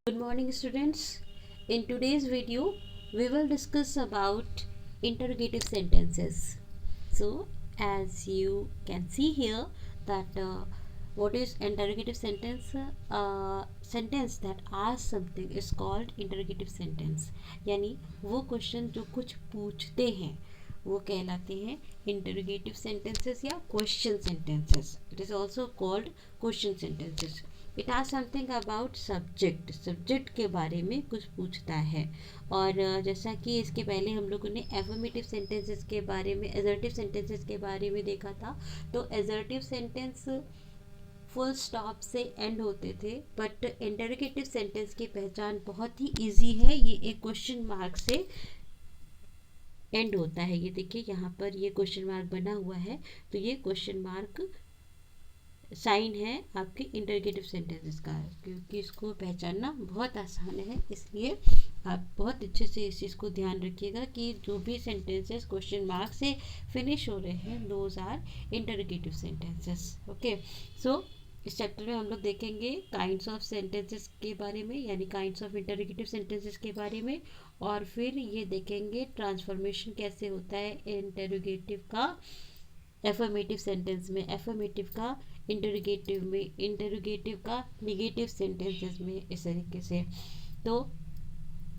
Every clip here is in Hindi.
Good morning students. In today's video we will discuss about interrogative sentences. So as you can see here that what is interrogative sentence? Sentence that asks something is called interrogative sentence. यानी वो क्वेश्चन जो कुछ पूछते हैं वो कहलाते हैं interrogative sentences या question sentences. It is also called question sentences. It are something about subject के बारे में कुछ पूछता है। और जैसा कि इसके पहले हम लोगों ने एफर्मेटिव सेंटेंसेस के बारे में असर्टिव सेंटेंसेस के बारे में देखा था। तो असर्टिव सेंटेंस फुल स्टॉप से एंड होते थे, बट इंटरोगेटिव सेंटेंस की पहचान बहुत ही इजी है। ये एक क्वेश्चन मार्क से एंड होता है। ये देखिए यहाँ पर ये क्वेश्चन मार्क बना हुआ है, तो ये क्वेश्चन मार्क साइन है आपके इंटरोगेटिव सेंटेंसेस का, क्योंकि इसको पहचानना बहुत आसान है। इसलिए आप बहुत अच्छे से इस चीज़ को ध्यान रखिएगा कि जो भी सेंटेंसेस क्वेश्चन मार्क से फिनिश हो रहे हैं those are interrogative sentences. Okay, so इस चैप्टर में हम लोग देखेंगे काइंड्स ऑफ सेंटेंसेस के बारे में, यानी काइंड्स ऑफ इंटरोगेटिव सेंटेंसेस के बारे में, और फिर ये देखेंगे ट्रांसफॉर्मेशन कैसे होता है इंटरोगेटिव का एफर्मेटिव सेंटेंस में, एफर्मेटिव का इंटरोगेटिव में, इंटरोगेटिव का निगेटिव सेंटेंसेस में, इस तरीके से। तो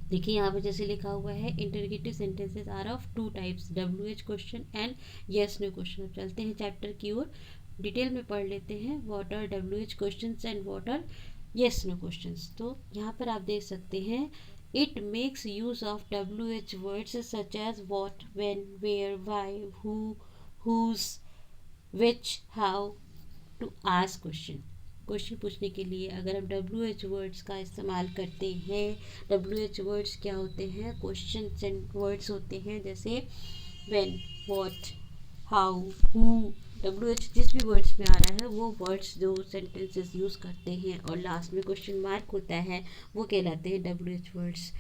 देखिए यहाँ पे जैसे लिखा हुआ है interrogative sentences are of two types, WH question and yes no question. चलते हैं चैप्टर की ओर, डिटेल में पढ़ लेते हैं what are WH question and what are yes no question. तो यहाँ पर आप देख सकते हैं it makes use of WH words such as what, when, where, why, who, whose, which, how to ask question पूछने के लिए अगर हम WH वर्ड्स का इस्तेमाल करते हैं। WH वर्ड्स क्या होते हैं? क्वेश्चन वर्ड्स होते हैं, जैसे when, what, how, who। WH जिस भी वर्ड्स में आ रहा है वो वर्ड्स जो सेंटेंसेस यूज़ करते हैं और लास्ट में क्वेश्चन मार्क होता है वो कहलाते हैं WH वर्ड्स।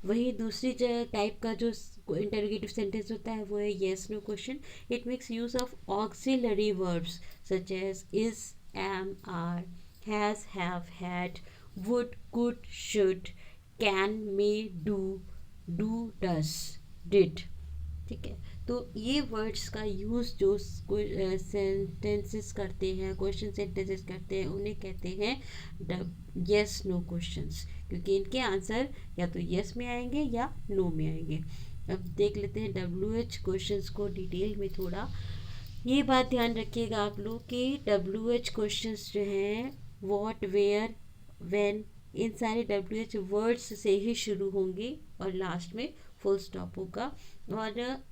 वही दूसरी टाइप का जो इंटरोगेटिव सेंटेंस होता है वो है yes no question. It makes use of auxiliary verbs such as is, am, are, has, have, had, would, could, should, can, may, do, does, did. ठीक है, तो ये वर्ड्स का यूज़ जो सेंटेंसेस करते हैं, क्वेश्चन सेंटेंसेस करते हैं, उन्हें कहते हैं यस नो क्वेश्चंस, क्योंकि इनके आंसर या तो यस में आएंगे या नो में आएंगे। अब देख लेते हैं WH क्वेश्चंस को डिटेल में थोड़ा। ये बात ध्यान रखिएगा आप लोग कि WH क्वेश्चंस जो हैं व्हाट, वेयर, व्हेन, इन सारे WH वर्ड्स से ही शुरू होंगे और लास्ट में फुल स्टॉप होगा। और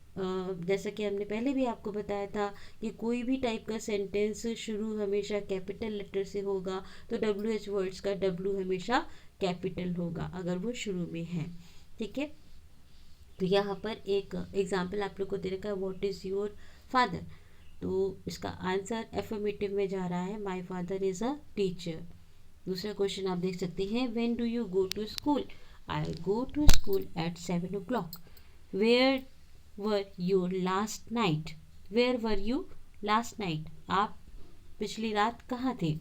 जैसा कि हमने पहले भी आपको बताया था कि कोई भी टाइप का सेंटेंस शुरू हमेशा कैपिटल लेटर से होगा, तो WH वर्ड्स का W हमेशा कैपिटल होगा अगर वो शुरू में है। ठीक है, तो यहाँ पर एक एग्जाम्पल आप लोग को दे रखा है व्हाट इज़ योर फादर, तो इसका आंसर एफर्मेटिव में जा रहा है, my father is a teacher. दूसरा क्वेश्चन आप देख सकते हैं when do you go to school, I go to school at 7 o'clock। Where were you last night, where were you last night, आप पिछली रात कहाँ थे,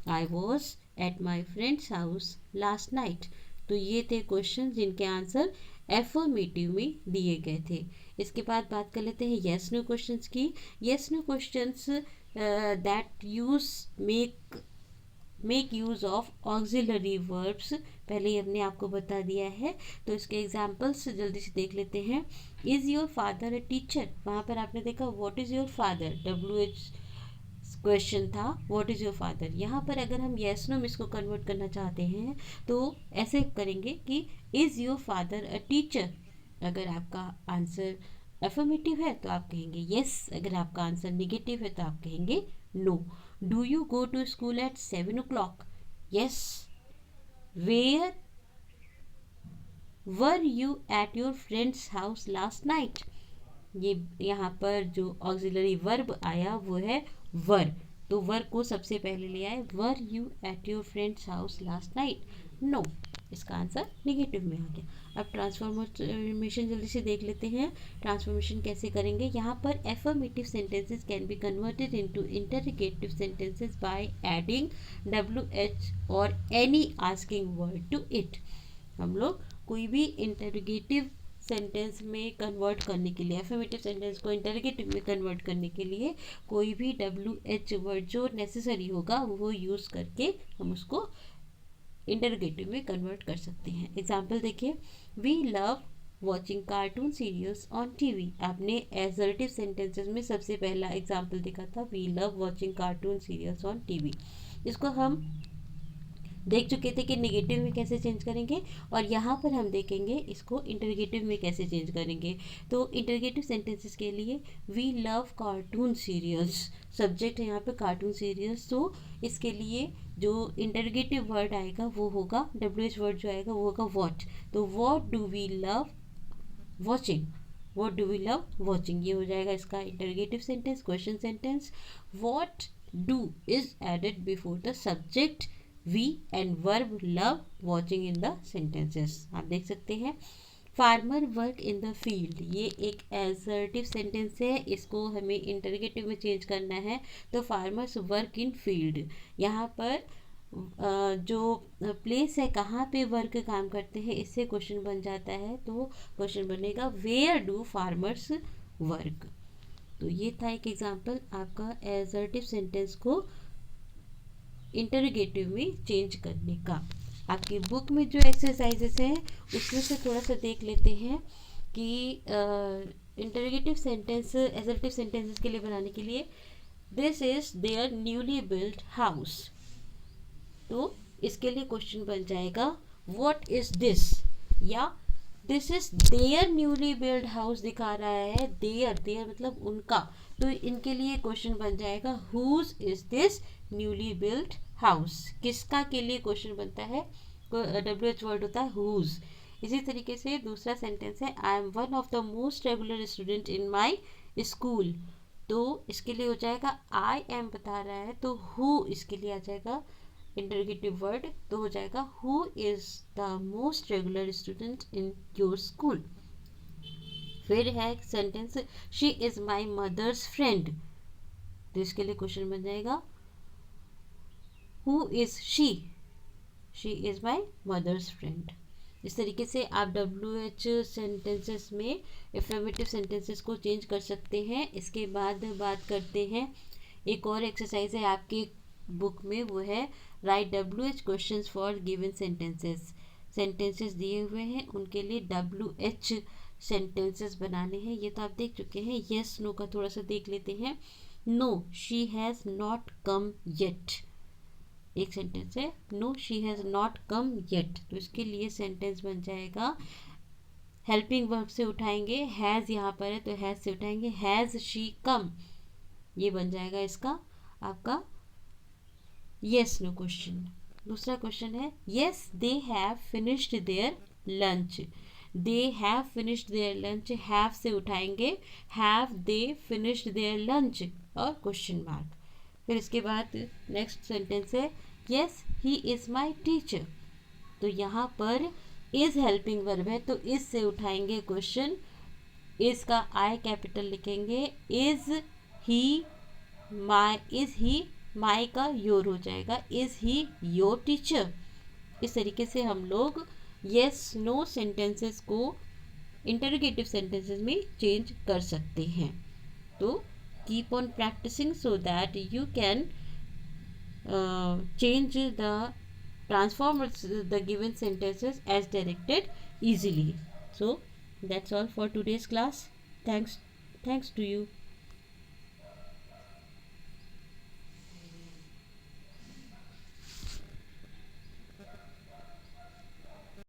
I was at my friend's house last night. तो ये थे क्वेश्चन जिनके आंसर एफर्मेटिव में दिए गए थे। इसके बाद बात कर लेते हैं येस नो क्वेश्चंस की। Yes no questions that use make use of auxiliary verbs, पहले ही हमने आपको बता दिया है, तो इसके एग्जाम्पल्स जल्दी से देख लेते हैं। Is your father a teacher, वहाँ पर आपने देखा what is your father, WH question था व्हाट इज़ योर फादर। यहाँ पर अगर हम येस नो में इसको कन्वर्ट करना चाहते हैं तो ऐसे करेंगे कि is your father a teacher. अगर आपका आंसर एफर्मेटिव है तो आप कहेंगे येस, अगर आपका आंसर निगेटिव है तो आप कहेंगे no. Do you go to school at 7 o'clock, yes. Where were you at your friend's house last night, ये यहाँ पर जो ऑक्सिलरी वर्ब आया वो है वर, तो वर को सबसे पहले ले आए, were you at your friend's house last night, no. इसका आंसर निगेटिव में आ गया। अब ट्रांसफॉर्मेशन जल्दी से देख लेते हैं। ट्रांसफॉर्मेशन कैसे करेंगे? यहाँ पर affirmative sentences can be converted into interrogative sentences by adding WH और any asking word to it. हम लोग कोई भी इंटरोगेटिव सेंटेंस में कन्वर्ट करने के लिए, एफर्मेटिव सेंटेंस को इंटरोगेटिव में कन्वर्ट करने के लिए कोई भी WH वर्ड जो नेसेसरी होगा वो यूज़ करके हम उसको इंटरोगेटिव में कन्वर्ट कर सकते हैं। एग्जाम्पल देखिए, we love watching cartoon serials on TV. आपने एसर्टिव सेंटेंसेस में सबसे पहला एग्जाम्पल देखा था, we love watching cartoon serials on TV. इसको हम देख चुके थे कि निगेटिव में कैसे चेंज करेंगे, और यहाँ पर हम देखेंगे इसको इंटरोगेटिव में कैसे चेंज करेंगे। तो इंटरोगेटिव सेंटेंसेस के लिए we love cartoon serials, subject है यहाँ पे कार्टून सीरियल्स, तो इसके लिए जो इंटरोगेटिव वर्ड आएगा वो होगा, WH वर्ड जो आएगा वो होगा वॉट। तो what do we love watching, what do we love watching, ये हो जाएगा इसका interrogative sentence, question sentence. What do is added before the subject we and verb love watching in the sentences. आप देख सकते हैं farmer work in the field, ये एक एसर्टिव सेंटेंस है, इसको हमें इंटरोगेटिव में चेंज करना है। तो फार्मर्स वर्क इन फील्ड, यहाँ पर जो प्लेस है कहाँ पे वर्क काम करते हैं इससे क्वेश्चन बन जाता है। तो क्वेश्चन बनेगा वेयर डू फार्मर्स वर्क। तो ये था एक एग्जांपल आपका एसर्टिव सेंटेंस को इंटरोगेटिव में चेंज करने का। आपकी बुक में जो एक्सरसाइजेस हैं उसमें से थोड़ा सा देख लेते हैं कि इंटरोगेटिव सेंटेंस एसर्टिव सेंटेंसेस के लिए बनाने के लिए, this is their newly built house, तो इसके लिए क्वेश्चन बन जाएगा व्हाट इज दिस, या this is their newly build house दिखा रहा है, देयर देयर मतलब उनका, तो इनके लिए क्वेश्चन बन जाएगा whose is this newly built house, किसका के लिए क्वेश्चन बनता है, WH वर्ड होता है हुज। इसी तरीके से दूसरा सेंटेंस है I am one of the most regular student in my school, तो इसके लिए हो जाएगा आई एम बता रहा है तो हु इसके लिए आ जाएगा इंटरोगेटिव वर्ड, तो हो जाएगा who is the most regular student in your school. फिर है sentence she is my mother's friend, तो इसके लिए क्वेश्चन बन जाएगा who is she, she is my mother's friend. इस तरीके से आप WH सेंटेंसेस में एफर्मेटिव सेंटेंसेस को चेंज कर सकते हैं। इसके बाद बात करते हैं, एक और एक्सरसाइज है आपकी बुक में, वो है right WH questions for given sentences. Sentences दिए हुए हैं उनके लिए WH सेंटेंसेस बनाने हैं, ये तो आप देख चुके हैं। यस नो का थोड़ा सा देख लेते हैं। No she has not come yet, एक सेंटेंस है no she has not come yet, तो इसके लिए सेंटेंस बन जाएगा, हेल्पिंग वर्ब से उठाएंगे, हैज़ यहाँ पर है तो हैज़ से उठाएंगे, हैज़ शी कम, ये बन जाएगा इसका आपका यस नो क्वेश्चन। दूसरा क्वेश्चन है yes they have finished there lunch, they have finished there lunch, have से उठाएंगे, have they finished there lunch और क्वेश्चन मार्क। फिर इसके बाद नेक्स्ट सेंटेंस है yes he is my teacher, तो यहाँ पर इज़ हेल्पिंग वर्ब है तो इज़ से उठाएंगे क्वेश्चन, इज़ का आई कैपिटल लिखेंगे, इज़ ही माई का योर हो जाएगा, इज़ ही योर टीचर। इस तरीके से हम लोग यस नो सेंटेंसेस को इंटरोगेटिव सेंटेंसेस में चेंज कर सकते हैं। तो keep on practicing so that you can change transform the given sentences as directed easily. So that's all for today's class. Thanks to you.